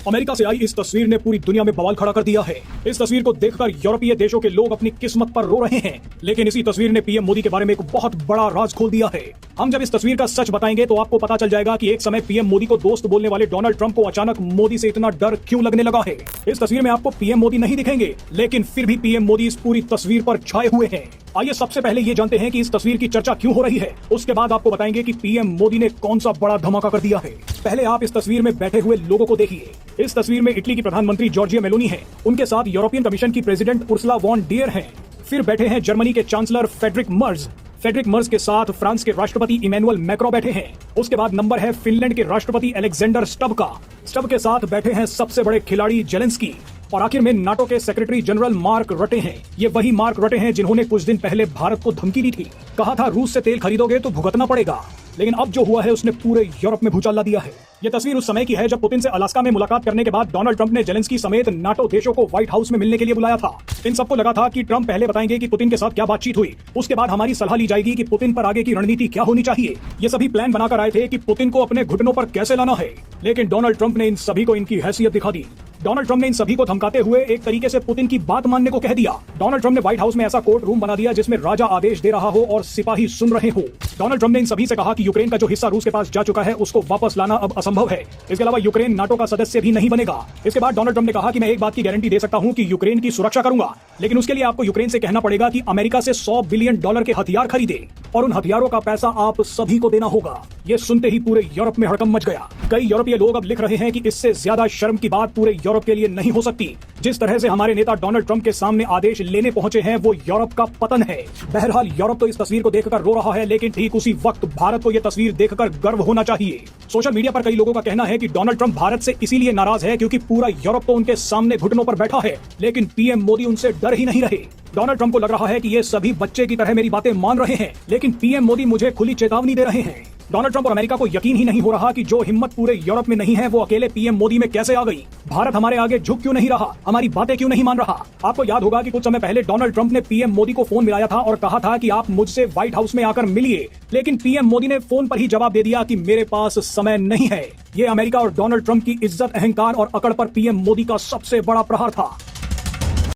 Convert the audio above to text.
America से आई इस तस्वीर ने पूरी दुनिया में बवाल खड़ा कर दिया है। इस तस्वीर को देखकर यूरोपीय देशों के लोग अपनी किस्मत पर रो रहे हैं, लेकिन इसी तस्वीर ने पीएम मोदी के बारे में एक बहुत बड़ा राज खोल दिया है। हम जब इस तस्वीर का सच बताएंगे तो आपको पता चल जाएगा कि एक समय पीएम मोदी को दोस्त बोलने वाले डोनाल्ड ट्रंप को अचानक मोदी से इतना डर क्यों लगने लगा है। इस तस्वीर में आपको पीएम मोदी नहीं दिखेंगे, लेकिन फिर भी पीएम मोदी इस पूरी तस्वीर पर छाए हुए हैं। आइए सबसे पहले ये जानते हैं कि इस तस्वीर की चर्चा क्यों हो रही है। उसके बाद आपको बताएंगे कि पीएम मोदी ने कौन सा बड़ा धमाका कर दिया है। पहले आप इस तस्वीर में बैठे हुए लोगों को देखिए। इस तस्वीर में इटली की प्रधानमंत्री जॉर्जिया मेलोनी है। उनके साथ यूरोपियन कमीशन की प्रेसिडेंट उर्सुला वॉन डियर हैं। फिर बैठे हैं जर्मनी के chancellor Friedrich Merz. Friedrich Merz के साथ फ्रांस के राष्ट्रपति इमैनुअल मैक्रो बैठे हैं। उसके बाद नंबर है फिनलैंड के राष्ट्रपति अलेक्जेंडर स्टब का। स्टब के साथ बैठे हैं सबसे बड़े खिलाड़ी जेलेंस्की। और आखिर में नाटो के सेक्रेटरी जनरल मार्क रटे हैं। ये वही मार्क रटे हैं जिन्होंने कुछ दिन पहले भारत को धमकी दी थी। कहा था रूस से तेल खरीदोगे तो भुगतना पड़ेगा, लेकिन अब जो हुआ है उसने पूरे यूरोप में भूचाल ला दिया है। ये तस्वीर उस समय की है जब पुतिन से अलास्का में मुलाकात करने के बाद डोनाल्ड ट्रंप ने जेलेंस्की समेत नाटो देशों को व्हाइट हाउस में मिलने के लिए बुलाया था। इन सबको लगा था कि ट्रंप पहले बताएंगे कि पुतिन के साथ क्या बातचीत हुई, उसके बाद हमारी सलाह ली जाएगी कि पुतिन पर आगे की रणनीति क्या होनी चाहिए। ये सभी प्लान बनाकर आए थे कि पुतिन को अपने घुटनों पर कैसे लाना है, लेकिन डोनाल्ड ट्रंप ने इन सभी को इनकी हैसियत दिखा दी। डोनाल्ड ट्रंप ने इन सभी को धमकाते हुए एक तरीके से पुतिन की बात मानने को कह दिया। डोनाल्ड ट्रंप ने व्हाइट हाउस में ऐसा कोर्ट रूम बना दिया जिसमें राजा आदेश दे रहा हो और सिपाही सुन रहे हो। डोनाल्ड ट्रंप ने इन सभी से कहा कि यूक्रेन का जो हिस्सा रूस के पास जा चुका है उसको वापस लाना अब असंभव है। इसके अलावा यूक्रेन नाटो का सदस्य भी नहीं बनेगा। इसके बाद डोनाल्ड ट्रंप ने कहा कि मैं एक बात की गारंटी दे सकता हूं कि यूक्रेन की सुरक्षा करूंगा, लेकिन उसके लिए आपको यूक्रेन से कहना पड़ेगा कि अमेरिका से $100 बिलियन के हथियार खरीदे और उन हथियारों का पैसा आप सभी को देना होगा। ये सुनते ही पूरे यूरोप में हड़कंप मच गया। कई यूरोपीय लोग अब लिख रहे हैं कि इससे ज्यादा शर्म की बात पूरे यूरोप के लिए नहीं हो सकती। जिस तरह से हमारे नेता डोनाल्ड ट्रंप के सामने आदेश लेने पहुंचे हैं वो यूरोप का पतन है। बहरहाल यूरोप तो इस तस्वीर को देखकर रो रहा है, लेकिन ठीक उसी वक्त भारत को यह तस्वीर देखकर गर्व होना चाहिए। सोशल मीडिया पर कई लोगों का कहना है कि डोनाल्ड ट्रंप भारत से इसीलिए नाराज है क्योंकि पूरा यूरोप तो उनके सामने घुटनों पर बैठा है, लेकिन पीएम मोदी उनसे डर ही नहीं रहे। डोनाल्ड ट्रंप को लग रहा है कि ये सभी बच्चे की तरह मेरी बातें मान रहे हैं, लेकिन पीएम मोदी मुझे खुली चेतावनी दे रहे हैं। डोनाल्ड ट्रंप और अमेरिका को यकीन ही नहीं हो रहा कि जो हिम्मत पूरे यूरोप में नहीं है वो अकेले पीएम मोदी में कैसे आ गई। भारत हमारे आगे झुक क्यों नहीं रहा, हमारी बातें क्यों नहीं मान रहा। आपको याद होगा कि कुछ समय पहले डोनाल्ड ट्रंप ने पीएम मोदी को फोन मिलाया था और कहा था कि आप मुझसे व्हाइट हाउस में आकर मिलिए, लेकिन पीएम मोदी ने फोन पर ही जवाब दे दिया कि मेरे पास समय नहीं है। ये अमेरिका और डोनाल्ड ट्रंप की इज्जत, अहंकार और अकड़ पर पीएम मोदी का सबसे बड़ा प्रहार था।